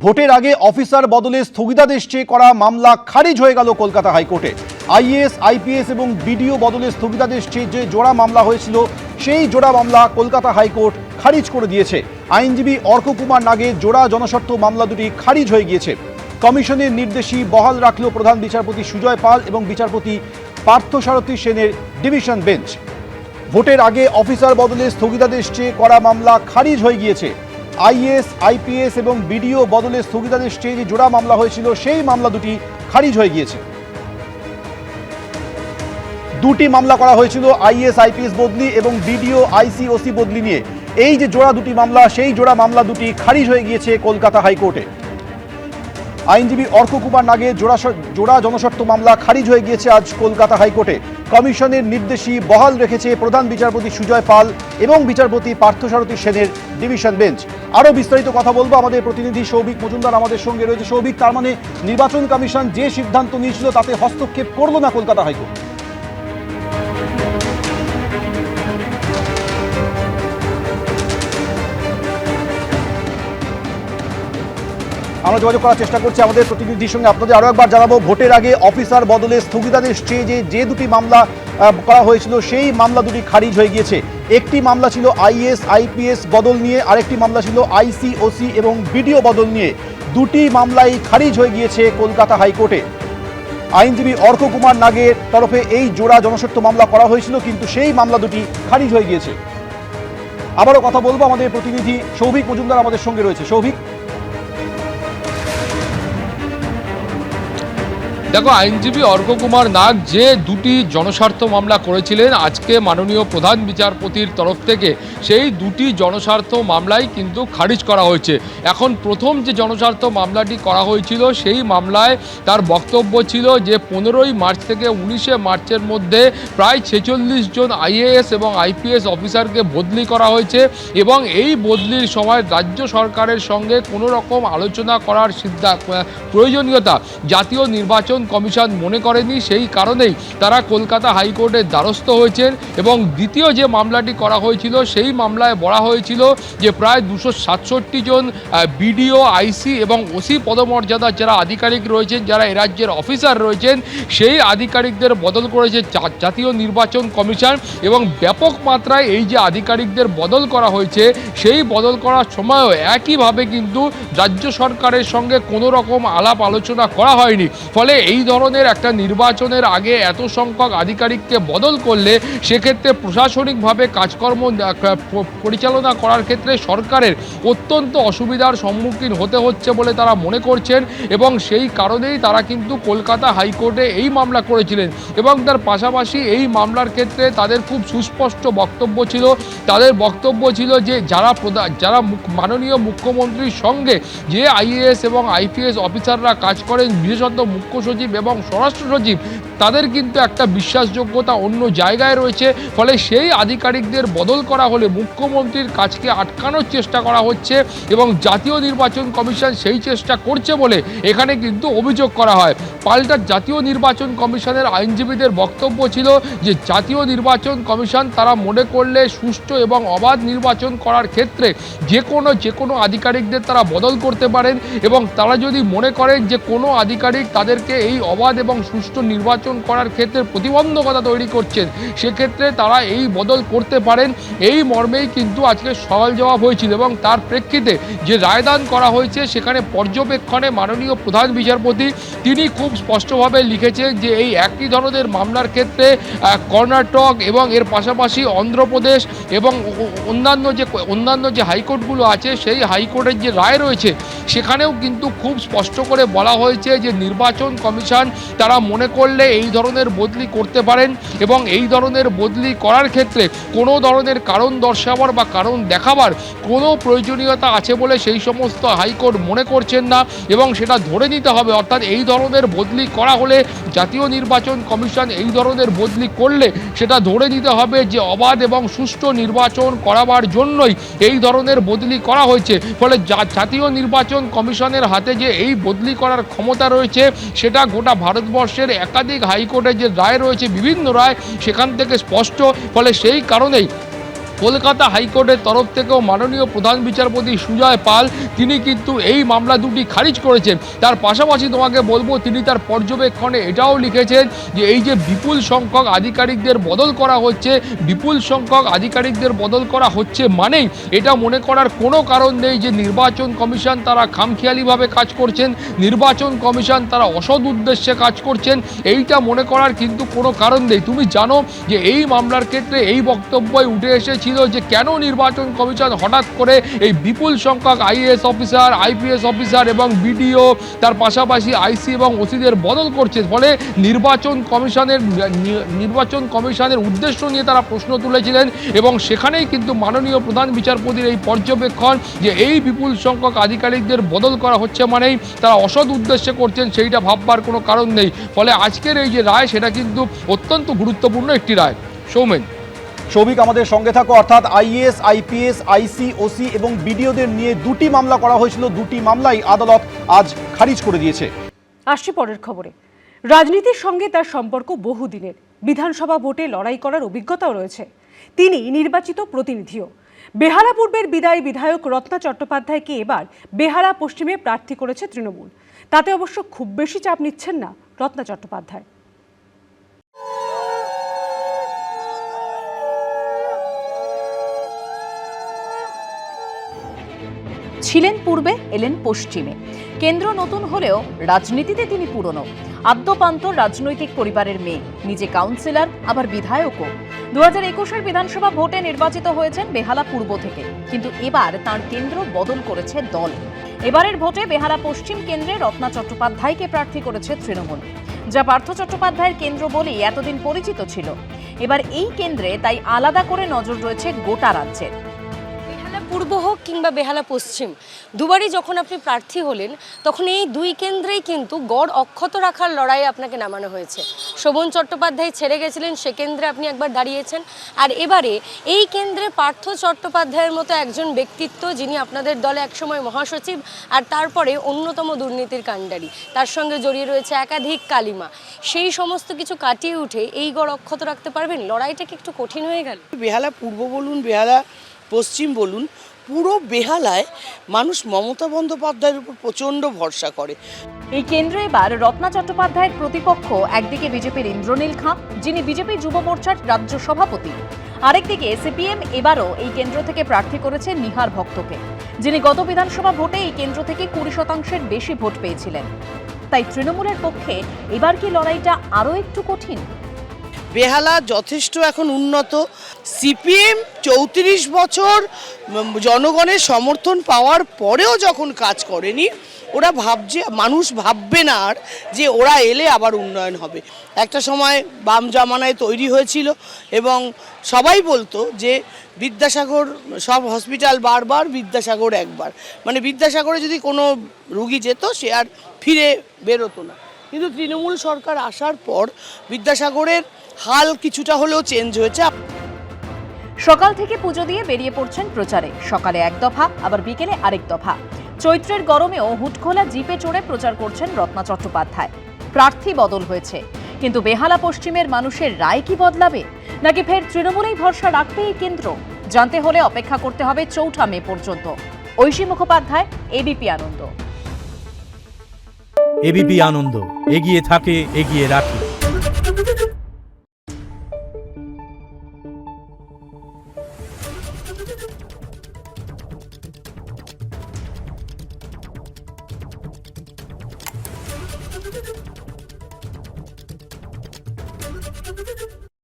ভোটের আগে অফিসার বদলে স্থগিতাদেশ চেয়ে করা মামলা খারিজ হয়ে গেল কলকাতা হাইকোর্টে। আইএএস, আইপিএস এবং বিডিও বদলে স্থগিতাদেশ চেয়ে যে জোড়া মামলা হয়েছিল সেই জোড়া মামলা কলকাতা হাইকোর্ট খারিজ করে দিয়েছে। আইনজীবী অর্ক কুমার নাগের জোড়া জনস্বার্থ মামলা দুটি খারিজ হয়ে গিয়েছে। কমিশনের নির্দেশই বহাল রাখল প্রধান বিচারপতি সুজয় পাল এবং বিচারপতি পার্থসারথী সেনের ডিভিশন বেঞ্চ। ভোটের আগে অফিসার বদলে স্থগিতাদেশ চেয়ে করা মামলা খারিজ হয়ে গিয়েছে। আইএএস, আইপিএস এবং বিডিও বদলে স্থগিতাদেশ চেয়ে যে জোড়া মামলা হয়েছিল সেই মামলা দুটি খারিজ হয়ে গিয়েছে। দুটি মামলা করা হয়েছিল আইএএস, আইপিএস বদলি এবং বিডিও, আইসি, ওসি বদলি নিয়ে। এই যে জোড়া দুটি মামলা, সেই জোড়া মামলা দুটি খারিজ হয়ে গিয়েছে কলকাতা হাইকোর্টে। আইনজীবী অর্ক কুমার নাগের জোড়া জনস্বার্থ মামলা খারিজ হয়ে গিয়েছে আজ কলকাতা হাইকোর্টে। কমিশনের নির্দেশই বহাল রেখেছে প্রধান বিচারপতি সুজয় পাল এবং বিচারপতি পার্থসারথী সেনের ডিভিশন বেঞ্চ। আরও বিস্তারিত কথা বলবো, আমাদের প্রতিনিধি সৌভিক মজুমদার আমাদের সঙ্গে রয়েছে। সৌভিক, তার মানে নির্বাচন কমিশন যে সিদ্ধান্ত নিয়েছিল তাতে হস্তক্ষেপ করলো না কলকাতা হাইকোর্ট? আমরা যোগাযোগ করার চেষ্টা করছি আমাদের প্রতিনিধির সঙ্গে। আপনাদের আরও একবার জানাবো, ভোটের আগে অফিসার বদলে স্থগিতাদেশ চেয়ে যে দুটি মামলা করা হয়েছিল সেই মামলা দুটি খারিজ হয়ে গিয়েছে। একটি মামলা ছিল আইএএস, আইপিএস বদল নিয়ে, আরেকটি মামলা ছিল আইসি, ওসি এবং বিডিও বদল নিয়ে। দুটি মামলাই খারিজ হয়ে গিয়েছে কলকাতা হাইকোর্টে। আইনজীবী অর্ক কুমার নাগের তরফে এই জোড়া জনস্বার্থ মামলা করা হয়েছিল, কিন্তু সেই মামলা দুটি খারিজ হয়ে গিয়েছে। আবারও কথা বলবো, আমাদের প্রতিনিধি সৌভিক মজুমদার আমাদের সঙ্গে রয়েছে। সৌভিক, দেখো, আইনজীবী অর্ক কুমার নাগ যে দুটি জনস্বার্থ মামলা করেছিলেন আজকে মাননীয় প্রধান বিচারপতির তরফ থেকে সেই দুটি জনস্বার্থ মামলাই কিন্তু খারিজ করা হয়েছে। এখন প্রথম যে জনস্বার্থ মামলাটি করা হয়েছিল সেই মামলায় তার বক্তব্য ছিল যে 15ই মার্চ থেকে 19শে মার্চের মধ্যে প্রায় 46 জন আইএএস এবং আইপিএস অফিসারকে বদলি করা হয়েছে এবং এই বদলির সময় রাজ্য সরকারের সঙ্গে কোনো রকম আলোচনা করার প্রয়োজনীয়তা জাতীয় নির্বাচন কমিশন মনে করেনি। সেই কারণেই তারা কলকাতা হাইকোর্টের দ্বারস্থ হয়েছেন এবং দ্বিতীয় যে মামলাটি করা হয়েছিল সেই মামলায় বলা হয়েছিল যে প্রায় 267 জন বিডিও, আইসি এবং ওসি পদমর্যাদার যারা আধিকারিক রয়েছেন, যারা এ রাজ্যের অফিসার রয়েছেন, সেই আধিকারিকদের বদল করেছে জাতীয় নির্বাচন কমিশন এবং ব্যাপক মাত্রায় এই যে আধিকারিকদের বদল করা হয়েছে সেই বদল করার সময়ও একইভাবে কিন্তু রাজ্য সরকারের সঙ্গে কোনো রকম আলাপ আলোচনা করা হয়নি। ফলে এই ধরনের একটা নির্বাচনের আগে এত সংখ্যক আধিকারিককে বদল করলে সেক্ষেত্রে প্রশাসনিকভাবে কাজকর্ম পরিচালনা করার ক্ষেত্রে সরকারের অত্যন্ত অসুবিধার সম্মুখীন হতে হচ্ছে বলে তারা মনে করছেন এবং সেই কারণেই তারা কিন্তু কলকাতা হাইকোর্টে এই মামলা করেছিলেন এবং তার পাশাপাশি এই মামলার ক্ষেত্রে তাদের খুব সুস্পষ্ট বক্তব্য ছিল। তাদের বক্তব্য ছিল যে যারা মাননীয় মুখ্যমন্ত্রীর সঙ্গে যে আইএএস এবং আইপিএস অফিসাররা কাজ করেন, বিশেষত মুখ্য সচিব এবং স্বরাষ্ট্র সচিব, তাদের কিন্তু একটা বিশ্বাসযোগ্যতা অন্য জায়গায় রয়েছে। ফলে সেই আধিকারিকদের বদল করা হলে মুখ্যমন্ত্রীর কাজকে আটকানোর চেষ্টা করা হচ্ছে এবং জাতীয় নির্বাচন কমিশন সেই চেষ্টা করছে বলে এখানে কিন্তু অভিযোগ করা হয়। পাল্টা জাতীয় নির্বাচন কমিশনের আইনজীবীদের বক্তব্য ছিল যে জাতীয় নির্বাচন কমিশন তারা মনে করলে সুষ্ঠু এবং অবাধ নির্বাচন করার ক্ষেত্রে যে কোনো আধিকারিকদের তারা বদল করতে পারেন এবং তারা যদি মনে করেন যে কোনো আধিকারিক তাদেরকে এই অবাধ এবং সুষ্ঠু নির্বাচন করার ক্ষেত্রে প্রতিবন্ধকতা তৈরি করছেন, সেক্ষেত্রে তারা এই বদল করতে পারেন। এই মর্মেই কিন্তু আজকে সওয়াল জবাব হয়েছিল এবং তার প্রেক্ষিতে যে রায়দান করা হয়েছে সেখানে পর্যবেক্ষণে মাননীয় প্রধান বিচারপতি তিনি খুব স্পষ্টভাবে লিখেছেন যে এই একই ধরনের মামলার ক্ষেত্রে কর্ণাটক এবং এর পাশাপাশি অন্ধ্রপ্রদেশ এবং অন্যান্য যে হাইকোর্টগুলো আছে সেই হাইকোর্টের যে রায় রয়েছে সেখানেও কিন্তু খুব স্পষ্ট করে বলা হয়েছে যে নির্বাচন কমিশন তারা মনে করলে এই ধরনের বদলি করতে পারেন এবং এই ধরনের বদলি করার ক্ষেত্রে কোনো ধরনের কারণ দর্শাবার বা কারণ দেখাবার কোনো প্রয়োজনীয়তা আছে বলে সেই সমস্ত হাইকোর্ট মনে করছেন না এবং সেটা ধরে নিতে হবে। অর্থাৎ এই ধরনের বদলি করা হলে জাতীয় নির্বাচন কমিশন এই ধরনের বদলি করলে সেটা ধরে নিতে হবে যে অবাধ এবং সুষ্ঠু নির্বাচন করাবার জন্যই এই ধরনের বদলি করা হয়েছে। ফলে জাতীয় নির্বাচন কমিশনের হাতে যে এই বদলি করার ক্ষমতা রয়েছে সেটা গোটা ভারতবর্ষের একাধিক হাইকোর্টের যে রায় রয়েছে, বিভিন্ন রায়, সেখান থেকে স্পষ্ট। ফলে সেই কারণেই কলকাতা হাইকোর্টের তরফ থেকেও মাননীয় প্রধান বিচারপতি সুজয় পাল তিনি কিন্তু এই মামলা দুটি খারিজ করেছেন। তার পাশাপাশি তোমাকে বলবো তিনি তার পর্যবেক্ষণে এটাও লিখেছেন যে এই যে বিপুল সংখ্যক আধিকারিকদের বদল করা হচ্ছে, বিপুল সংখ্যক আধিকারিকদের বদল করা হচ্ছে মানেই এটা মনে করার কোনো কারণ নেই যে নির্বাচন কমিশন তারা খামখেয়ালিভাবে কাজ করছেন, নির্বাচন কমিশন তারা অসৎ উদ্দেশ্যে কাজ করছেন, এইটা মনে করার কিন্তু কোনো কারণ নেই। তুমি জানো যে এই মামলার ক্ষেত্রে এই বক্তব্যই উঠে এসেছিল যে কেন নির্বাচন কমিশন হঠাৎ করে এই বিপুল সংখ্যক আইএএস অফিসার, আইপিএস অফিসার এবং বিডিও তার পাশাপাশি আইসি এবং ওসিদের বদল করছে। ফলে নির্বাচন কমিশনের উদ্দেশ্য নিয়ে তারা প্রশ্ন তুলেছিলেন এবং সেখানেই কিন্তু মাননীয় প্রধান বিচারপতির এই পর্যবেক্ষণ যে এই বিপুল সংখ্যক আধিকারিকদের বদল করা হচ্ছে মানেই তারা অসৎ উদ্দেশ্যে করছেন সেইটা ভাববার কোনো কারণ নেই। ফলে আজকের এই যে রায় সেটা কিন্তু অত্যন্ত গুরুত্বপূর্ণ একটি রায়। সৌমেন, সৌভিক আমাদের সঙ্গে থাকো। অর্থাৎ আইএএস, আইপিএস, আইসি, ওসি এবং বিডিওদের নিয়ে দুটি মামলা করা হয়েছিল, দুটি মামলাই আদালত আজ খারিজ করে দিয়েছে। আসছি পরের খবরে। রাজনীতির সঙ্গে তার সম্পর্ক বহুদিনের, বিধানসভা ভোটে লড়াই করার অভিজ্ঞতাও রয়েছে। তিনি নির্বাচিত প্রতিনিধিও। বেহালা পূর্বের বিদায়ী বিধায়ক রত্না চট্টোপাধ্যায়কে এবার বেহালা পশ্চিমে প্রার্থী করেছে তৃণমূল। তাতে অবশ্য খুব বেশি চাপ নিচ্ছেন না রত্না চট্টোপাধ্যায়। ছিলেন পূর্বে, এলেন পশ্চিমে। কেন্দ্র নতুন হলেও রাজনীতিতে তিনি পুরনো। আদ্যপান্ত রাজনৈতিক পরিবারের মেয়ে, নিজে কাউন্সিলর আবার বিধায়কও। 2021-এর বিধানসভা ভোটে নির্বাচিত হয়েছেন বেহালা পূর্ব থেকে, কিন্তু এবার তার কেন্দ্র বদল করেছে দল। এবারের ভোটে বেহালা পশ্চিম কেন্দ্রে রত্না চট্টোপাধ্যায়কে প্রার্থী করেছে তৃণমূল, যা পার্থ চট্টোপাধ্যায়ের কেন্দ্র বলেই এতদিন পরিচিত ছিল। এবার এই কেন্দ্রে তাই আলাদা করে নজর রয়েছে গোটা রাজ্যের। পূর্ব হোক কিংবা বেহালা পশ্চিম, দুবারই যখন আপনি প্রার্থী হলেন তখন এই দুই কেন্দ্রেই কিন্তু গড় অক্ষত রাখার লড়াইয়ে আপনাকে নামানো হয়েছে। শোভন চট্টোপাধ্যায় ছেড়ে গেছিলেন, সে কেন্দ্রে আপনি একবার দাঁড়িয়েছেন, আর এবারে এই কেন্দ্রে পার্থ চট্টোপাধ্যায়ের মতো একজন ব্যক্তিত্ব, যিনি আপনাদের দলে একসময় মহাসচিব আর তারপরে অন্যতম দুর্নীতির কাণ্ডারি, তার সঙ্গে জড়িয়ে রয়েছে একাধিক কালিমা, সেই সমস্ত কিছু কাটিয়ে উঠে এই গড় অক্ষত রাখতে পারবেন? লড়াইটা কি একটু কঠিন হয়ে গেল? বেহালা পূর্ব বলুন, বেহালা পশ্চিম বলুন, পুরো বেহালায় মানুষ মমতা বন্দ্যোপাধ্যায়ের উপর প্রচণ্ড ভরসা করে। এই কেন্দ্রে এবার রত্না চট্টোপাধ্যায়ের প্রতিপক্ষ একদিকে বিজেপির ইন্দ্রনীল খাঁ, যিনি বিজেপি যুব মোর্চার রাজ্য সভাপতি, আরেকদিকে সিপিএম এবারও এই কেন্দ্র থেকে প্রার্থী করেছে নিহার ভক্তকে, যিনি গত বিধানসভা ভোটে এই কেন্দ্র থেকে 20% বেশি ভোট পেয়েছিলেন। তাই তৃণমূলের পক্ষে এবার কি লড়াইটা আরও একটু কঠিন? বেহালা যথেষ্ট এখন উন্নত। সিপিএম 34 বছর জনগণের সমর্থন পাওয়ার পরেও যখন কাজ করেনি, ওরা ভাবছে, মানুষ ভাববে না আর যে ওরা এলে আবার উন্নয়ন হবে। একটা সময় বাম জামানায় তৈরি হয়েছিল এবং সবাই বলতো যে বিদ্যাসাগর সব হসপিটাল বারবার, বিদ্যাসাগর একবার, মানে বিদ্যাসাগরে যদি কোনো রুগী যেত সে আর ফিরে বেরোতো না। কিন্তু তৃণমূল সরকার আসার পর বিদ্যাসাগরের হাল কিছুটা হলেও চেঞ্জ হয়েছে। সকাল থেকে পুজো দিয়ে বেরিয়ে পড়ছেন প্রচারে। সকালে এক দফা, আবার বিকেলে আরেক দফা। চৈত্রের গরমেও হুটখোলা জিপে চড়ে প্রচার করছেন রত্না চট্টোপাধ্যায়। প্রার্থী বদল হয়েছে, কিন্তু বেহালা পশ্চিমের মানুষের রায় কি বদলাবে, নাকি ফের তৃণমূলেই ভরসা রাখবে এই কেন্দ্র? জানতে হলে অপেক্ষা করতে হবে 4 মে পর্যন্ত। ঐশী মুখোপাধ্যায়, এবিপি আনন্দ। এবিপি আনন্দ, এগিয়ে থাকে, এগিয়ে রাখে।